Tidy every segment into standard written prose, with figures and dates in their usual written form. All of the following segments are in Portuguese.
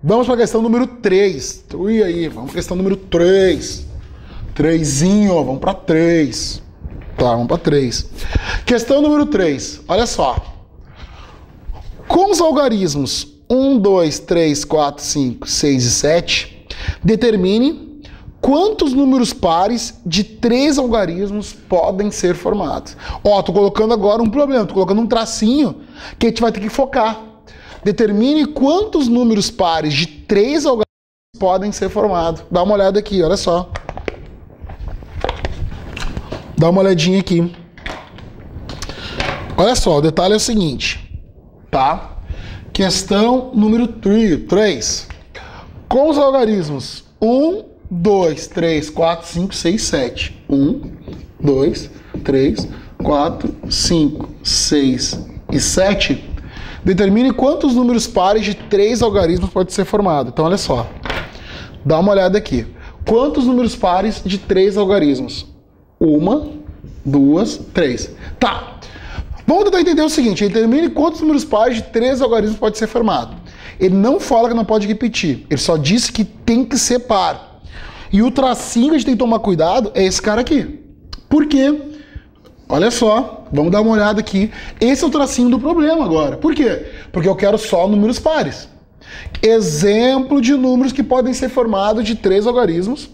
Vamos para a questão número 3. E aí, vamos para a questão número 3. 3zinho, vamos para 3. Tá, vamos para 3. Questão número 3. Olha só. Com os algarismos 1, 2, 3, 4, 5, 6 e 7, determine quantos números pares de 3 algarismos podem ser formados. Ó, tô colocando agora um problema, tô colocando um tracinho que a gente vai ter que focar. Determine quantos números pares de 3 algarismos podem ser formados. Dá uma olhada aqui, olha só. Dá uma olhadinha aqui. Olha só, o detalhe é o seguinte, tá? Questão número 3. Com os algarismos 1, 2, 3, 4, 5, 6, 7. 1, 2, 3, 4, 5, 6 e 7. Determine quantos números pares de 3 algarismos pode ser formado. Então, olha só. Dá uma olhada aqui. Quantos números pares de 3 algarismos? 1, 2, 3. Tá. Vamos tentar entender o seguinte. Determine quantos números pares de 3 algarismos pode ser formado. Ele não fala que não pode repetir. Ele só disse que tem que ser par. E o tracinho que a gente tem que tomar cuidado é esse cara aqui. Por quê? Olha só, vamos dar uma olhada aqui. Esse é o tracinho do problema agora. Por quê? Porque eu quero só números pares. Exemplo de números que podem ser formados de 3 algarismos,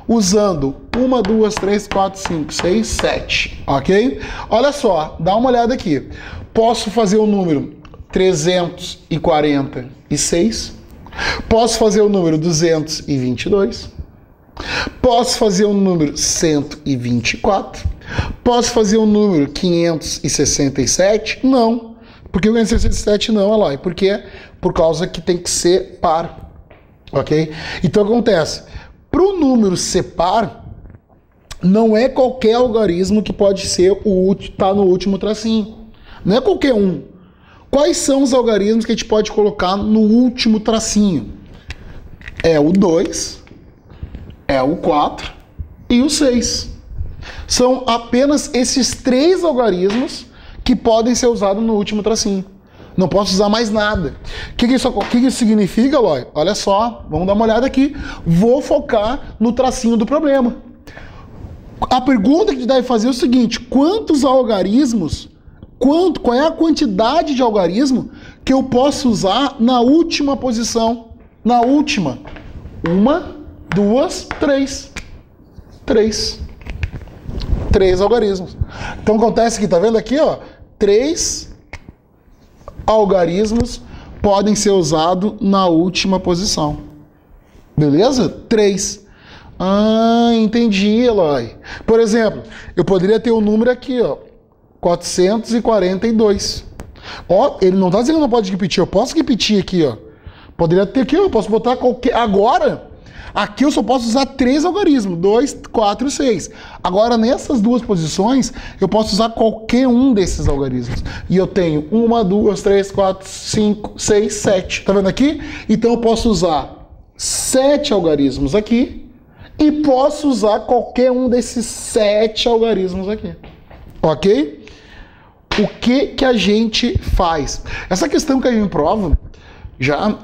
usando 1, 2, 3, 4, 5, 6, 7. Ok? Olha só, dá uma olhada aqui. Posso fazer o número 346. Posso fazer o número 222. Posso fazer o número 124. Posso fazer o número 567? Não. Por que o 567 não, Aloy? Por quê? Por causa que tem que ser par. Ok? Então, acontece. Para o número ser par, não é qualquer algarismo que pode ser tá no último tracinho. Não é qualquer um. Quais são os algarismos que a gente pode colocar no último tracinho? É o 2, é o 4 e o 6. São apenas esses 3 algarismos que podem ser usados no último tracinho. Não posso usar mais nada. O que isso significa, Eloy? Olha só, vamos dar uma olhada aqui. Vou focar no tracinho do problema. A pergunta que a gente deve fazer é o seguinte: quantos algarismos, qual é a quantidade de algarismo que eu posso usar na última posição? Na última. 1, 2, 3. 3 algarismos. Então acontece que, tá vendo aqui, ó, 3 algarismos podem ser usados na última posição. Beleza? 3. Ah, entendi, Eloy. Por exemplo, eu poderia ter um número aqui, ó, 442. Ó, ele não tá dizendo que não pode repetir, eu posso repetir aqui, ó. Poderia ter aqui, eu posso botar qualquer... Agora, aqui eu só posso usar 3 algarismos, 2, 4 e 6. Agora, nessas duas posições, eu posso usar qualquer um desses algarismos. E eu tenho 1, 2, 3, 4, 5, 6, 7. Tá vendo aqui? Então eu posso usar 7 algarismos aqui e posso usar qualquer um desses 7 algarismos aqui. Ok? O que a gente faz? Essa questão que a gente prova, já...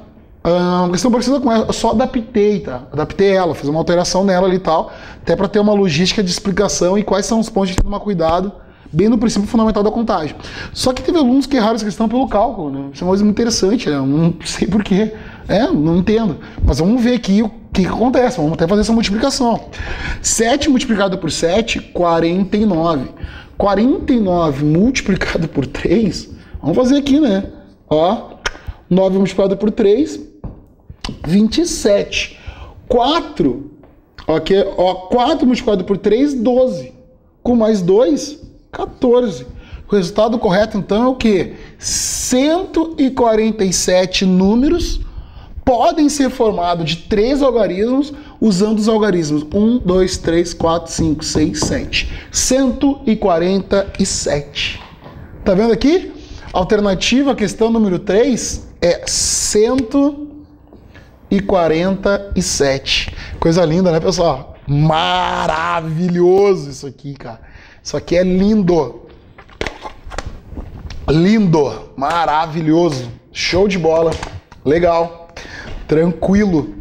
uma questão parecida com ela, eu só adaptei, tá? Adaptei ela, fiz uma alteração nela ali e tal, até para ter uma logística de explicação e quais são os pontos de ter que tomar cuidado, bem no princípio fundamental da contagem. Só que teve alunos que erraram essa questão pelo cálculo, né? Isso é uma coisa muito interessante, né? Não sei porquê, não entendo. Mas vamos ver aqui o que acontece, vamos até fazer essa multiplicação. 7 multiplicado por 7, 49. 49 multiplicado por 3, vamos fazer aqui, né? Ó, 9 multiplicado por 3, 27. 4, ok? Ó, 4 multiplicado por 3, 12. Com mais 2, 14. O resultado correto, então, é o quê? 147 números podem ser formados de 3 algarismos usando os algarismos 1, 2, 3, 4, 5, 6, 7. 147. Tá vendo aqui? Alternativa, questão número 3, é 147. Coisa linda, né, pessoal? Maravilhoso isso aqui, cara. Isso aqui é lindo. Lindo. Maravilhoso. Show de bola. Legal. Tranquilo,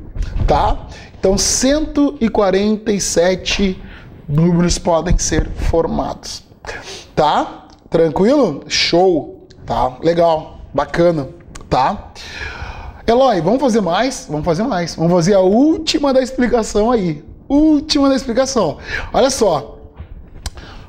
tá? Então, 147 números podem ser formados, tá? Tranquilo? Show, tá? Legal, bacana, tá? Eloy, vamos fazer mais? Vamos fazer mais. Vamos fazer a última da explicação aí. Última da explicação. Olha só.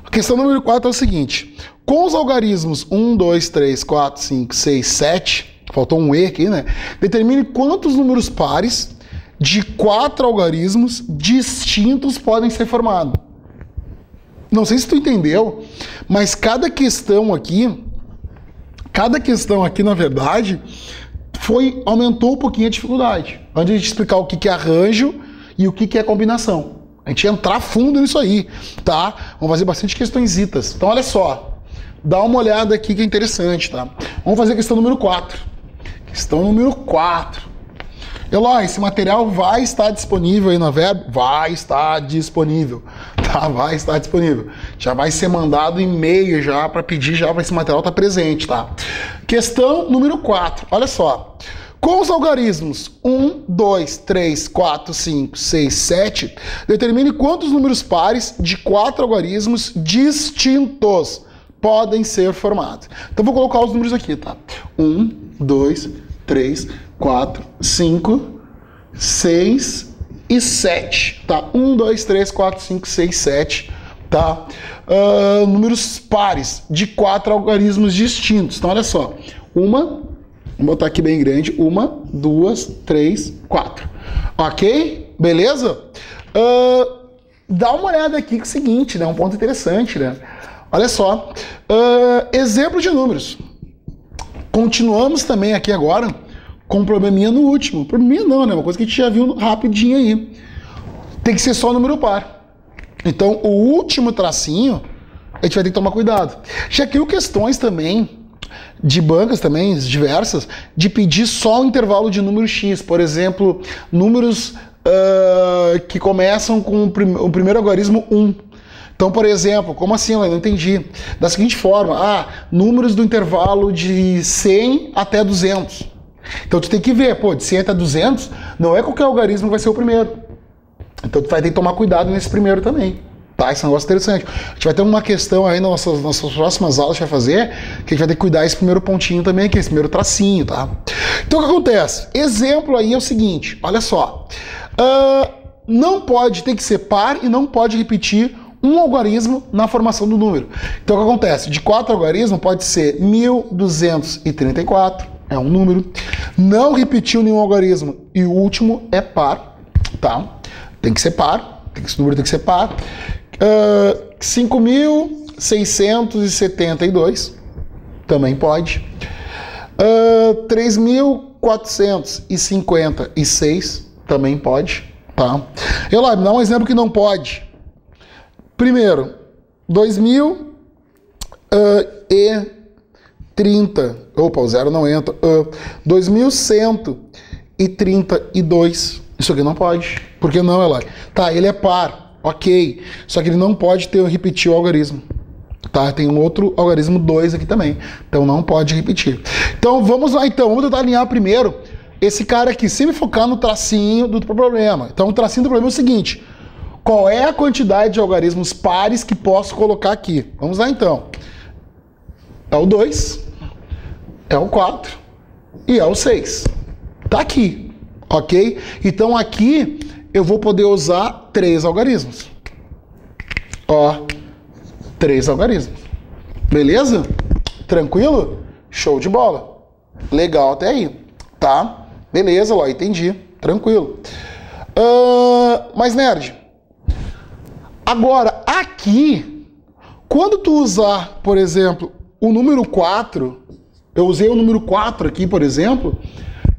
A questão número 4 é o seguinte. Com os algarismos 1, 2, 3, 4, 5, 6, 7, faltou um E aqui, né? Determine quantos números pares de 4 algarismos distintos podem ser formados. Não sei se tu entendeu, mas cada questão aqui, na verdade, aumentou um pouquinho a dificuldade. Antes de a gente explicar o que é arranjo e o que é combinação. A gente ia entrar fundo nisso aí, tá? Vamos fazer bastante questõezitas. Então, olha só. Dá uma olhada aqui que é interessante, tá? Vamos fazer a questão número 4. Questão número 4. Eloy, esse material vai estar disponível aí na Verbo? Vai estar disponível, tá? Vai estar disponível. Já vai ser mandado e-mail já para pedir já para esse material estar presente, tá? Questão número 4. Olha só. Com os algarismos 1, 2, 3, 4, 5, 6, 7, determine quantos números pares de 4 algarismos distintos podem ser formados. Então vou colocar os números aqui, tá? 1, 2, 3, 4, 5, 6 e 7, tá? 1, 2, 3, 4, 5, 6, 7, tá? Números pares de 4 algarismos distintos. Então olha só, vou botar aqui bem grande, 1, 2, 3, 4. Ok? Beleza? Dá uma olhada aqui que é o seguinte, né? Um ponto interessante, né? Olha só. Exemplo de números. Continuamos também aqui agora com um probleminha no último. Probleminha não, né? Uma coisa que a gente já viu rapidinho aí. Tem que ser só número par. Então, o último tracinho, a gente vai ter que tomar cuidado. Já caiu questões também de bancas também, diversas, de pedir só o intervalo de número X. Por exemplo, números que começam com o primeiro algarismo 1. Então, por exemplo, como assim? Eu não entendi. Da seguinte forma, números do intervalo de 100 até 200. Então, tu tem que ver, de 100 até 200, não é qualquer algarismo que vai ser o primeiro. Então, tu vai ter que tomar cuidado nesse primeiro também. Tá? Esse é um negócio interessante. A gente vai ter uma questão aí nas nossas próximas aulas que a gente vai fazer, que a gente vai ter que cuidar desse primeiro pontinho também aqui, esse primeiro tracinho, tá? Então, o que acontece? Exemplo aí é o seguinte, olha só. Não pode, tem que ser par e não pode repetir um algarismo na formação do número. Então, o que acontece? De 4 algarismos pode ser 1234, é um número. Não repetiu nenhum algarismo e o último é par, tá? Tem que ser par, esse número tem que ser par. 5.672 também pode. 3.456 também pode, tá? Eloy, me dá um exemplo que não pode. Primeiro, 2030. Opa, o zero não entra. 2132. Isso aqui não pode. Por que não, Eloy? Tá, ele é par. Ok. Só que ele não pode repetir o algarismo. Tá? Tem um outro algarismo 2 aqui também. Então não pode repetir. Então vamos lá, então. Vamos tentar alinhar primeiro esse cara aqui. Sempre focar no tracinho do problema. Então o tracinho do problema é o seguinte. Qual é a quantidade de algarismos pares que posso colocar aqui? Vamos lá, então. É o 2, é o 4 e é o 6. Tá aqui, ok? Então, aqui eu vou poder usar 3 algarismos. Ó, 3 algarismos. Beleza? Tranquilo? Show de bola. Legal até aí, tá? Beleza, ó, entendi. Tranquilo. Mas, nerd... Agora, aqui, quando tu usar, por exemplo, o número 4, eu usei o número 4 aqui, por exemplo,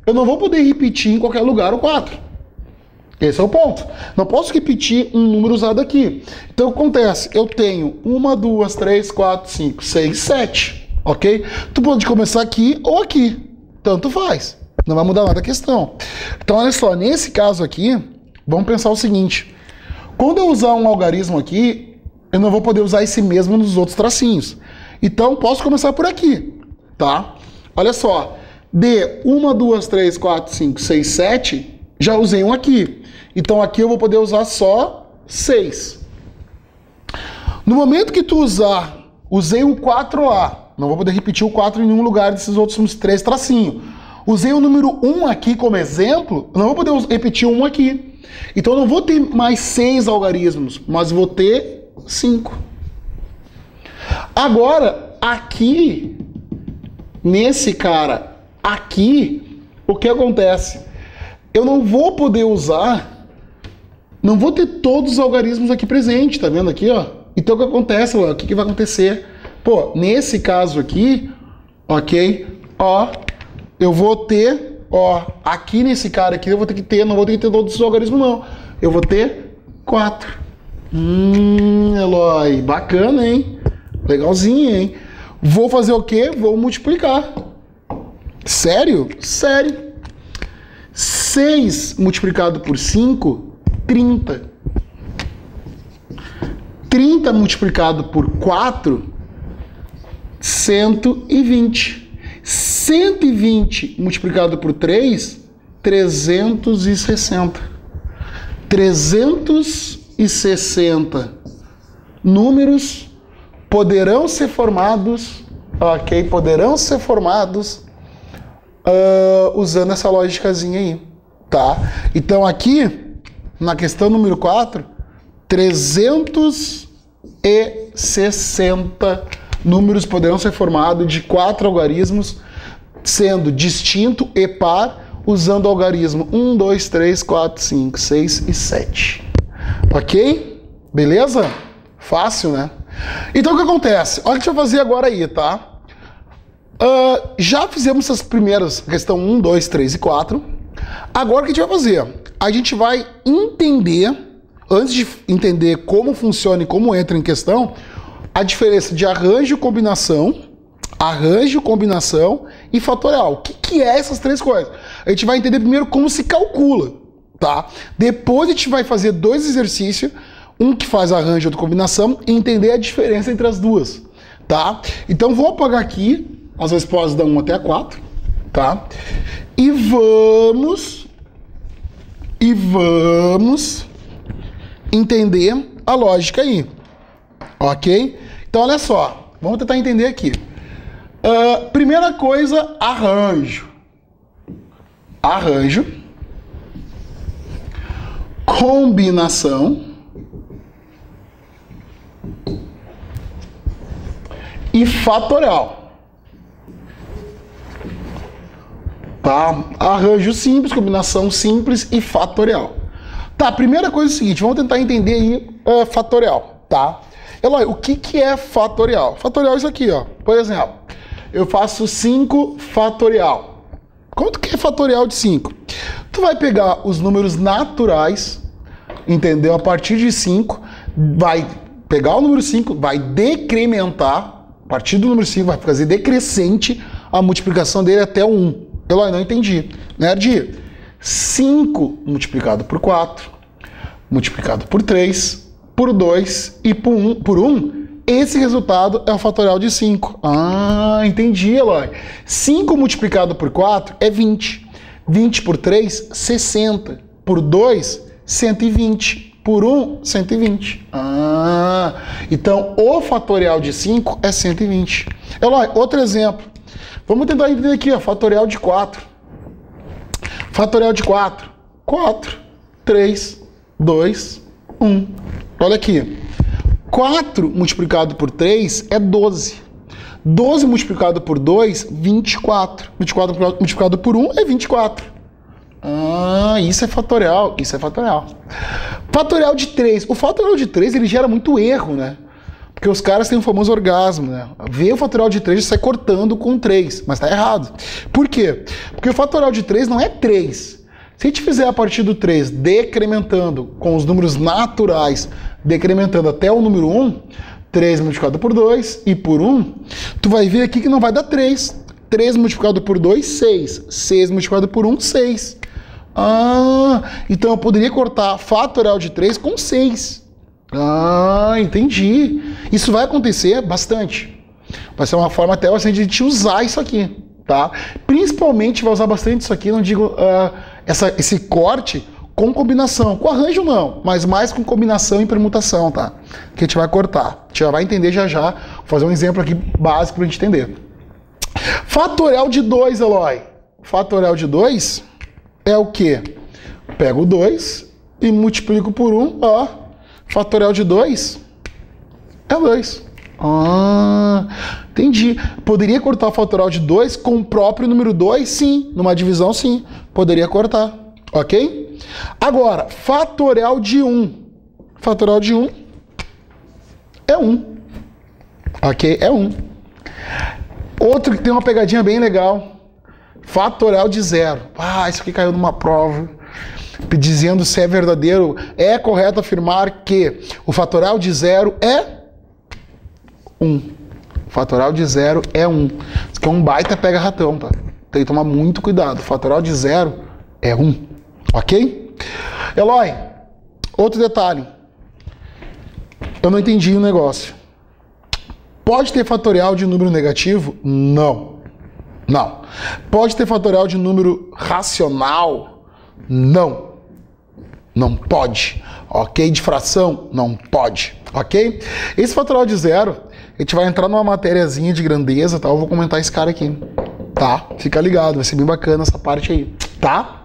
eu não vou poder repetir em qualquer lugar o 4. Esse é o ponto. Não posso repetir um número usado aqui. Então, o que acontece? Eu tenho 1, 2, 3, 4, 5, 6, 7, ok? Tu pode começar aqui ou aqui. Tanto faz. Não vai mudar nada a questão. Então, olha só, nesse caso aqui, vamos pensar o seguinte... Quando eu usar um algarismo aqui, eu não vou poder usar esse mesmo nos outros tracinhos. Então, posso começar por aqui, tá? Olha só, de 1, 2, 3, 4, 5, 6, 7, já usei um aqui. Então aqui eu vou poder usar só 6. No momento que tu usei o 4A, não vou poder repetir o 4 em nenhum lugar desses outros 3 tracinhos. Usei o número 1 aqui como exemplo, não vou poder repetir o 1 aqui. Então eu não vou ter mais 6 algarismos, mas vou ter 5. Agora, aqui, nesse cara aqui, o que acontece? Eu não vou poder usar, não vou ter todos os algarismos aqui presentes, tá vendo aqui, ó? Então o que acontece, ó? O que vai acontecer? Pô, nesse caso aqui, ok? Ó, eu vou ter, ó, aqui nesse cara aqui eu vou ter que ter, não vou ter que ter todos os algarismos não. Eu vou ter 4. Eloy, bacana, hein? Legalzinho, hein? Vou fazer o quê? Vou multiplicar. Sério? Sério. 6 multiplicado por 5, 30. 30 multiplicado por 4, 120. 120 multiplicado por 3, 360. 360 números poderão ser formados, ok? Poderão ser formados usando essa lógicazinha aí, tá? Então aqui, na questão número 4, 360 números poderão ser formados de 4 algarismos, sendo distinto e par, usando o algarismo 1, 2, 3, 4, 5, 6 e 7. Ok? Beleza? Fácil, né? Então o que acontece? Olha o que a gente vai fazer agora aí, tá? Já fizemos essas primeiras, questão 1, 2, 3 e 4. Agora o que a gente vai fazer? A gente vai entender, antes de entender como funciona e como entra em questão, a diferença de arranjo, combinação e fatorial. O que é essas 3 coisas? A gente vai entender primeiro como se calcula, tá? Depois a gente vai fazer 2 exercícios, um que faz arranjo e outro combinação, e entender a diferença entre as duas, tá? Então vou apagar aqui as respostas da 1 até a 4, tá? E vamos entender a lógica aí, ok? Então olha só, vamos tentar entender aqui. Primeira coisa, arranjo, combinação e fatorial. Tá? Arranjo simples, combinação simples e fatorial. Tá, primeira coisa é o seguinte, vamos tentar entender aí fatorial, tá? Eloy, o que é fatorial? Fatorial é isso aqui, ó. Por exemplo, eu faço 5 fatorial. Quanto que é fatorial de 5? Tu vai pegar os números naturais, entendeu? A partir de 5, vai pegar o número 5, vai decrementar, a partir do número 5 vai fazer decrescente a multiplicação dele até o 1. Eloy, não entendi. Nerd, 5 multiplicado por 4, multiplicado por 3, por 2 e por 1, esse resultado é o fatorial de 5. Ah, entendi, Eloy. 5 multiplicado por 4 é 20. 20 por 3, 60. Por 2, 120. Por 1, 120. Ah, então o fatorial de 5 é 120. Eloy, outro exemplo. Vamos tentar entender aqui, ó, fatorial de 4. Fatorial de 4. 4, 3, 2, 1. Olha aqui. 4 multiplicado por 3 é 12. 12 multiplicado por 2, 24. 24 multiplicado por 1 é 24. Ah, isso é fatorial. Isso é fatorial. Fatorial de 3. O fatorial de 3, ele gera muito erro, né? Porque os caras têm o famoso orgasmo, né? Vê o fatorial de 3 e sai cortando com 3, mas tá errado. Por quê? Porque o fatorial de 3 não é 3. Se a gente fizer a partir do 3 decrementando com os números naturais, decrementando até o número 1, 3 multiplicado por 2 e por 1, tu vai ver aqui que não vai dar 3. 3 multiplicado por 2, 6. 6 multiplicado por 1, 6. Ah, então eu poderia cortar fatorial de 3 com 6. Ah, entendi. Isso vai acontecer bastante. Vai ser uma forma até bastante de te usar isso aqui, tá? Principalmente vai usar bastante isso aqui, não digo esse corte com combinação. Com arranjo não, mas mais com combinação e permutação, tá? Que a gente vai cortar. A gente já vai entender já já. Vou fazer um exemplo aqui básico pra gente entender. Fatorial de 2, Eloy. Fatorial de 2 é o quê? Pego o 2 e multiplico por 1, ó. Fatorial de 2 é 2. Ah, entendi. Poderia cortar o fatorial de 2 com o próprio número 2? Sim. Numa divisão, sim. Poderia cortar. Ok? Agora, fatorial de 1. Fatorial de 1 é 1. Ok? É 1. Outro que tem uma pegadinha bem legal. Fatorial de 0. Ah, isso aqui caiu numa prova. Dizendo se é verdadeiro. É correto afirmar que o fatorial de 0 é 1. Fatorial de 0 é 1. Isso aqui é um baita pega-ratão, tá? Tem que tomar muito cuidado. Fatorial de 0 é 1. Ok? Eloy, outro detalhe. Eu não entendi o negócio. Pode ter fatorial de número negativo? Não. Não. Pode ter fatorial de número racional? Não. Não pode. Ok? De fração? Não pode. Ok? Esse fatorial de 0, a gente vai entrar numa matériazinha de grandeza, tá? Eu vou comentar esse cara aqui. Tá? Fica ligado, vai ser bem bacana essa parte aí. Tá?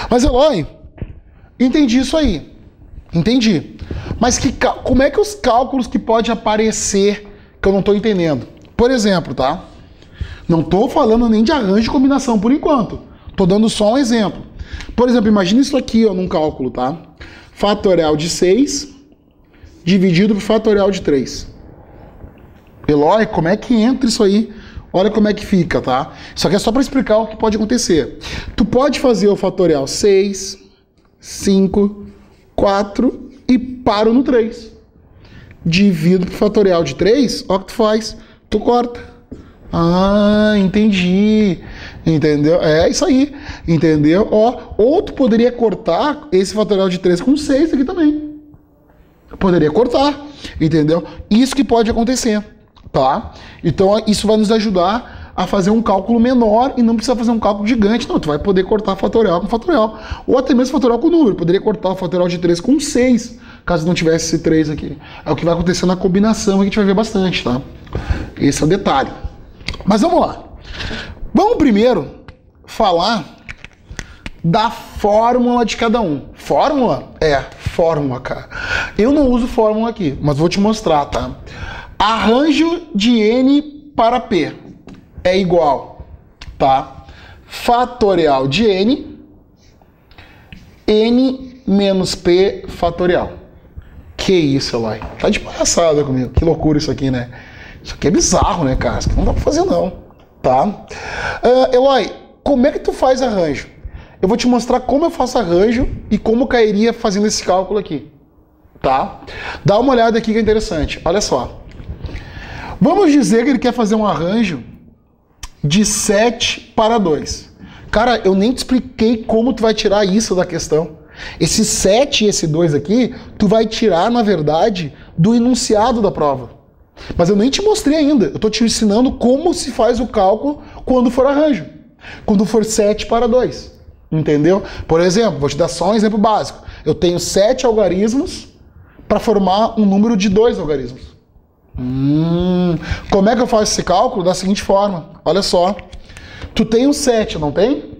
Mas, Eloy, entendi isso aí. Entendi. Mas como é que os cálculos que pode aparecer que eu não tô entendendo? Por exemplo, tá? Não tô falando nem de arranjo de combinação por enquanto. Tô dando só um exemplo. Por exemplo, imagina isso aqui, ó, num cálculo, tá? Fatorial de 6 dividido por fatorial de 3. Eloy, como é que entra isso aí? Olha como é que fica, tá? Isso aqui é só para explicar o que pode acontecer. Tu pode fazer o fatorial 6, 5, 4 e paro no 3. Divido por fatorial de 3, ó o que tu faz. Tu corta. Ah, entendi. Entendeu? É isso aí. Entendeu? Ó, ou tu poderia cortar esse fatorial de 3 com 6 aqui também. Poderia cortar. Entendeu? Isso que pode acontecer. Tá? Então isso vai nos ajudar a fazer um cálculo menor e não precisa fazer um cálculo gigante. Não, tu vai poder cortar fatorial com fatorial. Ou até mesmo fatorial com número. Poderia cortar o fatorial de 3 com 6, caso não tivesse esse 3 aqui. É o que vai acontecer na combinação, que a gente vai ver bastante, tá? Esse é o detalhe. Mas vamos lá. Vamos primeiro falar da fórmula de cada um. Fórmula? É, fórmula, cara. Eu não uso fórmula aqui, mas vou te mostrar, tá? Arranjo de N para P é igual, tá? Fatorial de N, N menos P fatorial. Que isso, Eloy? Tá de palhaçada comigo. Que loucura isso aqui, né? Isso aqui é bizarro, né, cara? Isso aqui não dá pra fazer, não. Tá? Eloy, como é que tu faz arranjo? Eu vou te mostrar como eu faço arranjo e como cairia fazendo esse cálculo aqui. Tá? Dá uma olhada aqui que é interessante. Olha só. Vamos dizer que ele quer fazer um arranjo de 7 para 2. Cara, eu nem te expliquei como tu vai tirar isso da questão. Esse 7 e esse 2 aqui, tu vai tirar, na verdade, do enunciado da prova. Mas eu nem te mostrei ainda. Eu tô te ensinando como se faz o cálculo quando for arranjo. Quando for 7 para 2. Entendeu? Por exemplo, vou te dar só um exemplo básico. Eu tenho 7 algarismos para formar um número de 2 algarismos. Como é que eu faço esse cálculo? Da seguinte forma. Olha só. Tu tem o 7, não tem?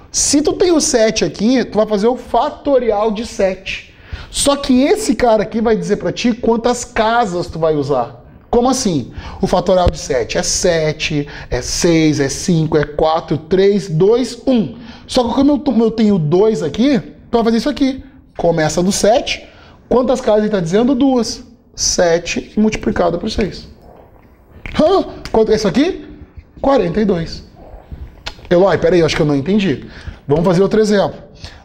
Se tu tem o 7 aqui, tu vai fazer o fatorial de 7. Só que esse cara aqui vai dizer para ti quantas casas tu vai usar. Como assim? O fatorial de 7 é 7, é 6, é 5, é 4, 3, 2, 1. Só que como eu tenho 2 aqui, tu vai fazer isso aqui. Começa do 7. Quantas casas ele está dizendo? 2. 7 multiplicado por 6. Quanto é isso aqui? 42. Eloy, peraí, eu acho que eu não entendi. Vamos fazer outro exemplo.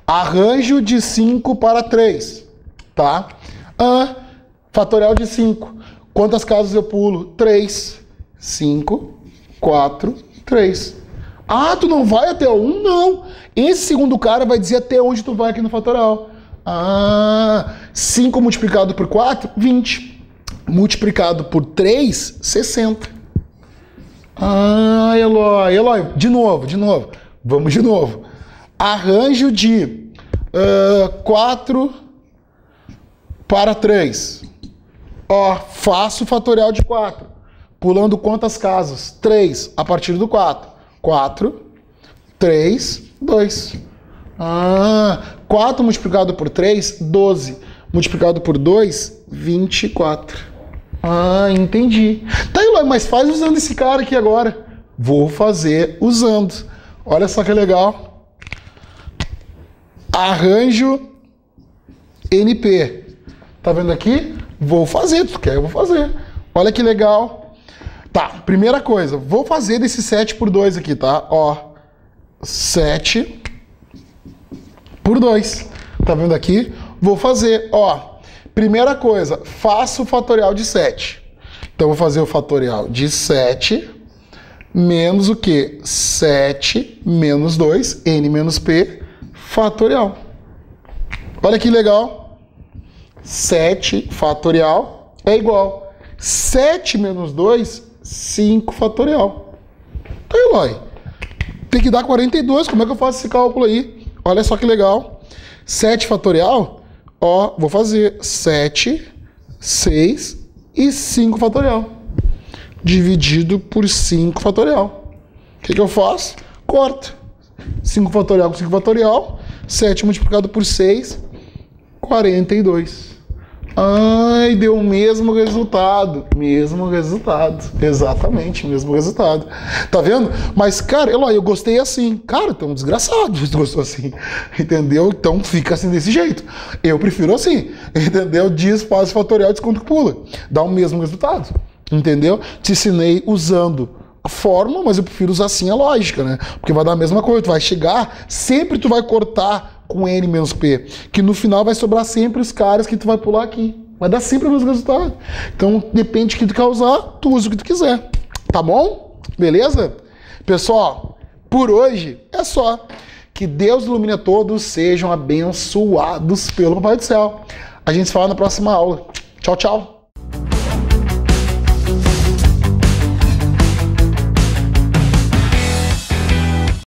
Arranjo de 5 para 3. Tá? Fatorial de 5. Quantas casas eu pulo? 3. 5, 4, 3. Ah, tu não vai até o 1? Não. Esse segundo cara vai dizer até onde tu vai aqui no fatorial. 5 multiplicado por 4, 20. Multiplicado por 3, 60. Eloy, de novo. Vamos de novo. Arranjo de 4 para 3. Ó, faço o fatorial de 4. Pulando quantas casas? 3 a partir do 4. 4, 3, 2. 4 multiplicado por 3, 12. Multiplicado por 2, 24. Entendi. Tá, Eloy, mas faz usando esse cara aqui agora. Vou fazer usando. Olha só que legal. Arranjo NP. Tá vendo aqui? Vou fazer. Tu quer? Eu vou fazer. Olha que legal. Tá, primeira coisa. Vou fazer desse 7 por 2 aqui, tá? Ó, 7 por 2. Tá vendo aqui? Vou fazer, ó. Primeira coisa, faço o fatorial de 7. Então, vou fazer o fatorial de 7 menos o quê? 7 menos 2, n menos p, fatorial. Olha que legal. 7 fatorial é igual. 7 menos 2, 5 fatorial. Então, Eloy, tem que dar 42. Como é que eu faço esse cálculo aí? Olha só que legal. 7 fatorial, ó, vou fazer 7, 6 e 5 fatorial. Dividido por 5 fatorial. O que eu faço? Corto. 5 fatorial com 5 fatorial. 7 multiplicado por 6, 42. Ai, deu o mesmo resultado. Mesmo resultado. Exatamente, mesmo resultado. Tá vendo? Mas, cara, Eloy, eu gostei assim. Cara, tu é um desgraçado se tu gostou assim. Entendeu? Então fica assim desse jeito. Eu prefiro assim. Entendeu? Diz, faz fatorial, desconto que pula. Dá o mesmo resultado. Entendeu? Te ensinei usando a fórmula, mas eu prefiro usar assim a lógica, né? Porque vai dar a mesma coisa. Tu vai chegar, sempre tu vai cortar com n menos p, que no final vai sobrar sempre os caras que tu vai pular aqui. Vai dar sempre o mesmo resultado. Então, depende do que tu quer usar, tu usa o que tu quiser. Tá bom? Beleza? Pessoal, por hoje é só. Que Deus ilumine a todos, sejam abençoados pelo Papai do Céu. A gente se fala na próxima aula. Tchau, tchau.